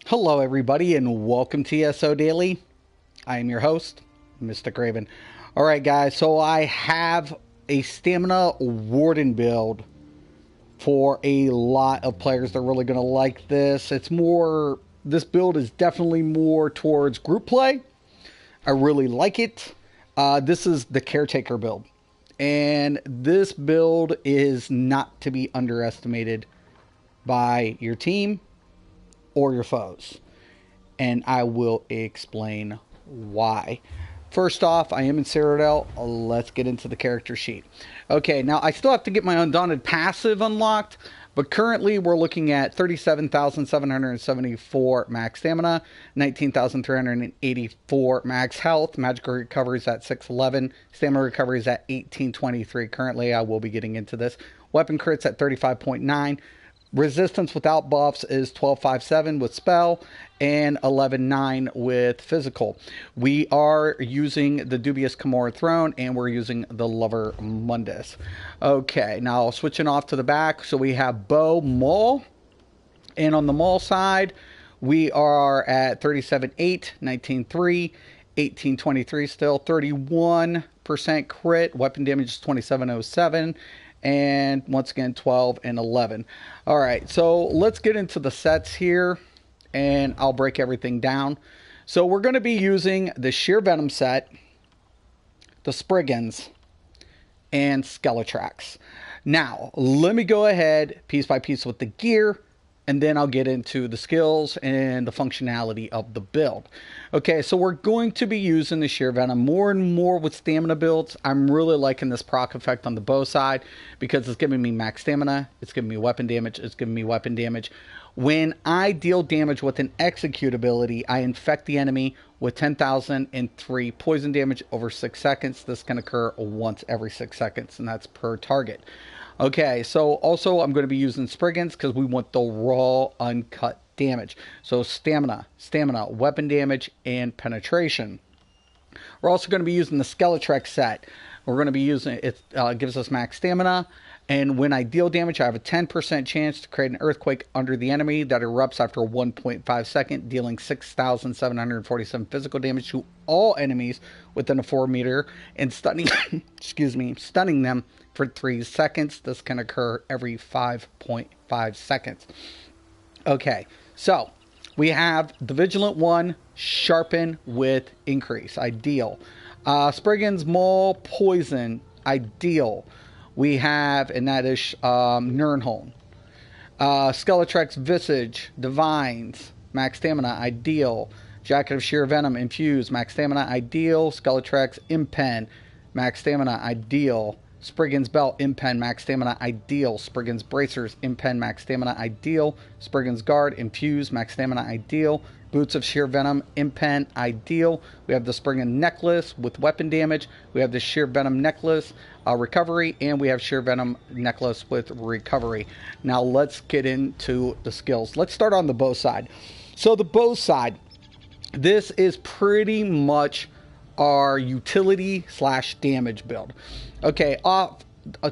Hello everybody and welcome to ESO Daily. I am your host, Mr. Craven. Alright guys, so I have a stamina Warden build for a lot of players that are really going to like this. This build is definitely more towards group play. I really like it. This is the Caretaker build. And this build is not to be underestimated by your team or your foes, and I will explain why. First off, I am in Citadel. Let's get into the character sheet. Okay, now I still have to get my Undaunted passive unlocked, but currently we're looking at 37,774 max stamina, 19,384 max health, magical recovery is at 611, stamina recovery is at 1823. Currently, I will be getting into this. Weapon crits at 35.9. Resistance without buffs is 12.57 with spell and 11.9 with physical. We are using the Dubious Kimura Throne and we're using the Lover Mundus. Okay, now switching off to the back. So we have Bow Maul. And on the Maul side, we are at 37.8, 19.3, 18.23 still, 31% crit. Weapon damage is 27.07. And once again 12 and 11. All right, so let's get into the sets here and I'll break everything down. So we're going to be using the Sheer Venom set, the Spriggans, and Skeletrax. Now let me go ahead piece by piece with the gear, and then I'll get into the skills and the functionality of the build. Okay, so we're going to be using the Sheer Venom more and more with stamina builds. I'm really liking this proc effect on the bow side because it's giving me max stamina, it's giving me weapon damage, it's giving me weapon damage. When I deal damage with an execute ability, I infect the enemy with 10,003 poison damage over 6 seconds. This can occur once every 6 seconds, and that's per target. Okay, so also I'm going to be using Spriggans because we want the raw, uncut damage. So stamina, weapon damage, and penetration. We're also going to be using the Skeletrax set. We're going to be using it. Gives us max stamina, and when I deal damage, I have a 10% chance to create an earthquake under the enemy that erupts after 1.5 seconds, dealing 6,747 physical damage to all enemies within a 4 meter, and stunning, stunning them for 3 seconds. This can occur every 5.5 seconds. Okay, so we have the Vigilant 1, Sharpen with Increase, ideal. Spriggans, Maul, Poison, ideal. We have, and that is Nurnholm. Skeletrax, Visage, Divines, max stamina, ideal. Jacket of Sheer Venom, Infuse, max stamina, ideal. Skeletrax, Impen, max stamina, ideal. Spriggans Belt, Impen, max stamina, ideal. Spriggans Bracers, Impen, max stamina, ideal. Spriggans Guard, Infuse, max stamina, ideal. Boots of Sheer Venom, Impen, ideal. We have the Spriggan Necklace with weapon damage. We have the Sheer Venom Necklace, recovery, and we have Sheer Venom Necklace with recovery. Now let's get into the skills. Let's start on the bow side. So the bow side, this is pretty much our utility slash damage build. Okay, off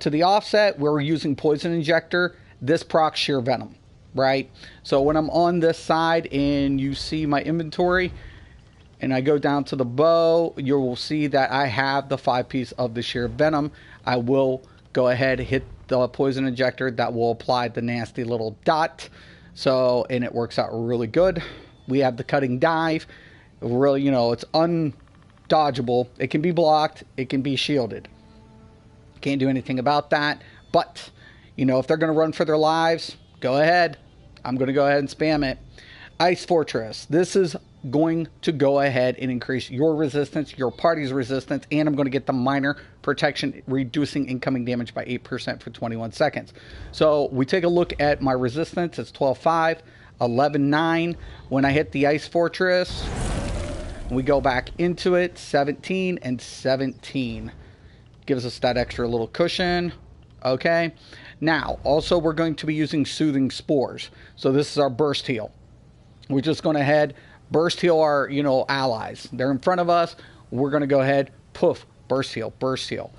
to the offset, we're using Poison Injector. This procs Sheer Venom, right? So when I'm on this side and you see my inventory and I go down to the bow, you will see that I have the 5-piece of the Sheer Venom. I will go ahead and hit the Poison Injector. That will apply the nasty little dot. So, and it works out really good. We have the Cutting Dive. Really, it's undodgeable. It can be blocked. It can be shielded. Can't do anything about that. But, if they're going to run for their lives, go ahead. I'm going to go ahead and spam it. Ice Fortress. This is going to go ahead and increase your resistance, your party's resistance, and I'm going to get the minor protection, reducing incoming damage by 8% for 21 seconds. So we take a look at my resistance. It's 12.5, 11.9. When I hit the Ice Fortress, we go back into it, 17 and 17. Gives us that extra little cushion. Okay. Now, also we're going to be using Soothing Spores. So this is our burst heal. We're just going to head burst heal our, allies. They're in front of us. We're going to go ahead, poof, burst heal, burst heal.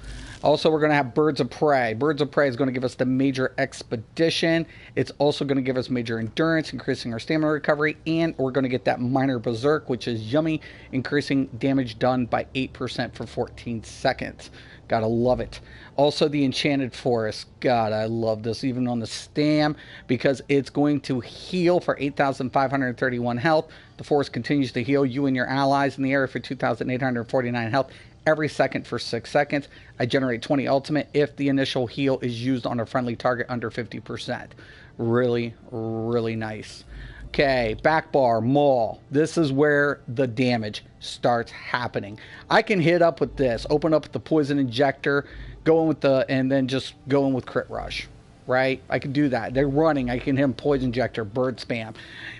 Also, we're going to have Birds of Prey. Birds of Prey is going to give us the major expedition. It's also going to give us major endurance, increasing our stamina recovery, and we're going to get that minor berserk, which is yummy, increasing damage done by 8% for 14 seconds. Gotta love it. Also, the Enchanted Forest. God, I love this, even on the stam, because it's going to heal for 8,531 health. The forest continues to heal you and your allies in the area for 2,849 health every second for 6 seconds. I generate 20 ultimate if the initial heal is used on a friendly target under 50%. Really, really nice. Okay, back bar, maul. This is where the damage starts happening. I can hit up with this, open up with the poison injector, go in with the, and then just go in with crit rush, right? I can do that. They're running. I can hit them poison injector, bird spam.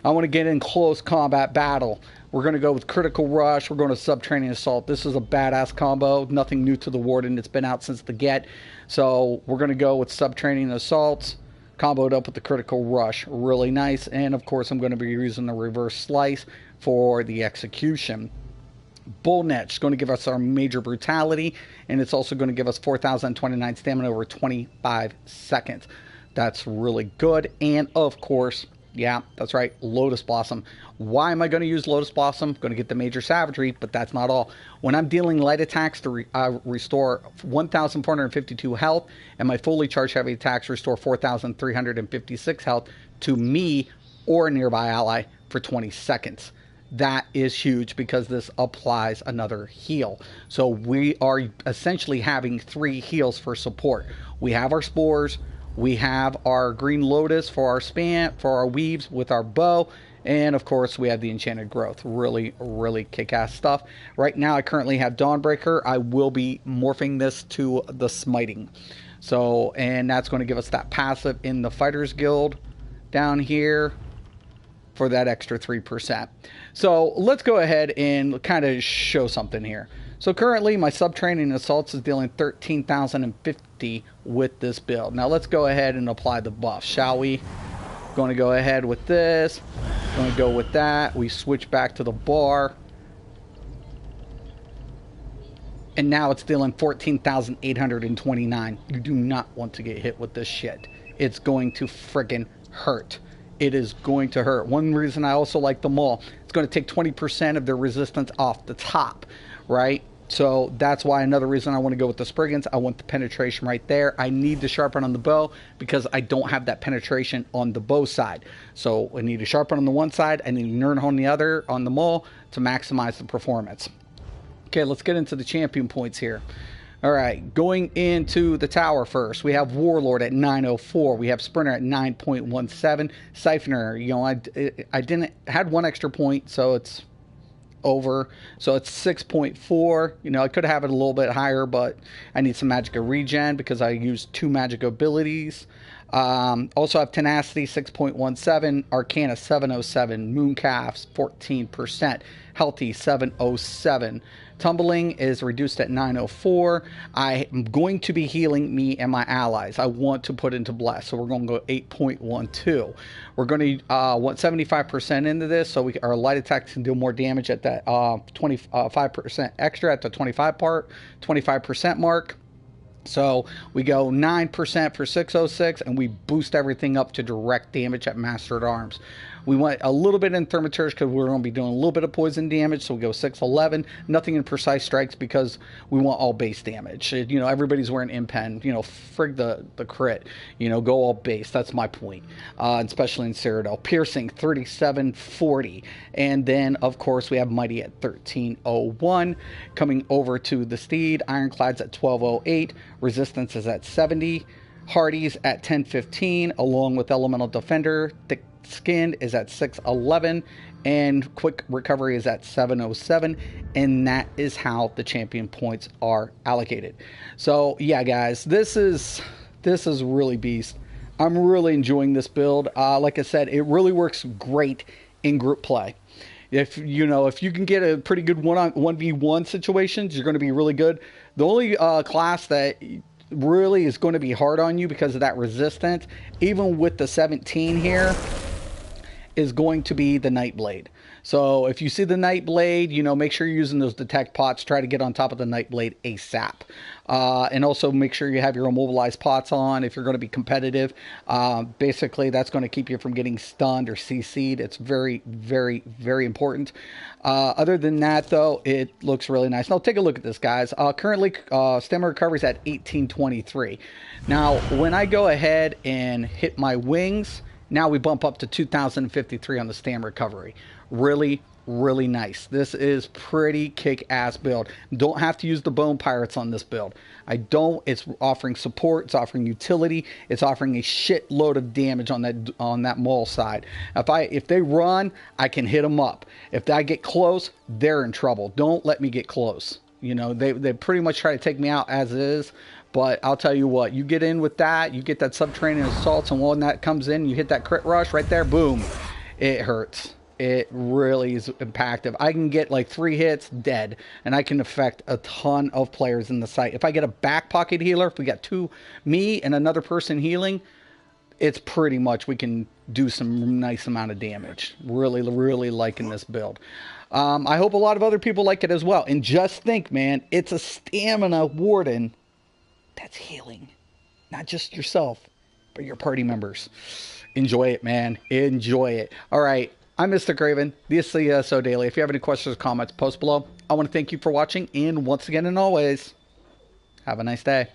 I want to get in close combat battle. We're going to go with critical rush. We're going to subtraining assault. This is a badass combo. Nothing new to the Warden. It's been out since the get. So we're going to go with subtraining assaults, comboed up with the critical rush. Really nice. And of course, I'm going to be using the reverse slice for the execution. Bull Netch is going to give us our major brutality, and it's also going to give us 4,029 stamina over 25 seconds. That's really good. And of course, yeah, that's right, Lotus Blossom. Why am I going to use Lotus Blossom? Going to get the major savagery, but that's not all. When I'm dealing light attacks to restore 1,452 health, and my fully charged heavy attacks restore 4,356 health to me or a nearby ally for 20 seconds. That is huge because this applies another heal. So we are essentially having 3 heals for support. We have our spores, we have our green lotus for our spam, for our weaves with our bow, and of course we have the enchanted growth. Really, really kick-ass stuff. Right now I currently have Dawnbreaker. I will be morphing this to the smiting. So, and that's going to give us that passive in the Fighters Guild down here for that extra 3%. So let's go ahead and kind of show something here. So currently my subtraining assaults is dealing 13,050 with this build. Now let's go ahead and apply the buff, shall we? Going to go ahead with this. Going to go with that. We switch back to the bar. And now it's dealing 14,829. You do not want to get hit with this shit. It's going to friggin' hurt. It is going to hurt. One reason I also like the maul, it's going to take 20% of their resistance off the top, right? So that's why another reason I want to go with the Spriggans. I want the penetration right there. I need to sharpen on the bow because I don't have that penetration on the bow side. So I need to sharpen on the one side. I need to nerd on the other on the maul to maximize the performance. Okay, let's get into the champion points here. All right, going into the tower first, we have Warlord at 904. We have Sprinter at 9.17. Siphoner, you know, I had 1 extra point, so it's over. So it's 6.4. You know, I could have it a little bit higher, but I need some Magicka regen because I used 2 Magicka abilities. Also have Tenacity 6.17, Arcana 707, Mooncalfs 14%, Healthy 707. Tumbling is reduced at 904. I am going to be healing me and my allies. I want to put into Bless, so we're going to go 8.12. We're going to want 75% into this, so our light attacks can do more damage at that 25% extra at the 25% mark. So we go 9% for 606, and we boost everything up to direct damage at Master at Arms. We want a little bit in Thaumaturge because we're going to be doing a little bit of poison damage, so we go 611. Nothing in Precise Strikes because we want all base damage. You know, everybody's wearing Impen. You know, frig the crit. You know, go all base. That's my point, especially in Cyrodiil. Piercing 3740, and then of course we have Mighty at 1301. Coming over to the Steed, Ironclad's at 1208. Resistance is at 70. Hardy's at 1015, along with Elemental Defender. Thick Skinned is at 611, and Quick Recovery is at 707, and that is how the champion points are allocated. So yeah, guys, this is really beast. I'm really enjoying this build. Like I said, it really works great in group play. If you can get a pretty good 1v1 situations, you're going to be really good. The only class that really is going to be hard on you because of that resistance, even with the 17 here, is going to be the Nightblade. So if you see the Nightblade, you know, make sure you're using those detect pots. Try to get on top of the Nightblade ASAP. And also make sure you have your immobilized pots on if you're going to be competitive. Basically, that's going to keep you from getting stunned or CC'd. It's very, very, very important. Other than that, though, it looks really nice. Now, take a look at this, guys. Currently, stamina recovery is at 1823. Now, when I go ahead and hit my wings, now we bump up to 2053 on the stamina recovery. Really, really nice. This is pretty kick-ass build. Don't have to use the bone pirates on this build. I don't. It's offering support. It's offering utility. It's offering a shitload of damage on that mole side. If they run, I can hit them up. If I get close, they're in trouble. Don't let me get close. You know, they pretty much try to take me out as is. But I'll tell you what, you get in with that, you get that subterranean assaults, and when that comes in, you hit that crit rush right there, boom, it hurts. It really is impactful. I can get like 3 hits, dead, and I can affect a ton of players in the site. If I get a back pocket healer, if we got me and another person healing, it's pretty much, we can do some nice amount of damage. Really, really liking this build. I hope a lot of other people like it as well. And just think, man, it's a stamina warden that's healing. Not just yourself, but your party members. Enjoy it, man. Enjoy it. All right. I'm Mr. Craven, the CSO Daily. If you have any questions or comments, post below. I want to thank you for watching. And once again and always, have a nice day.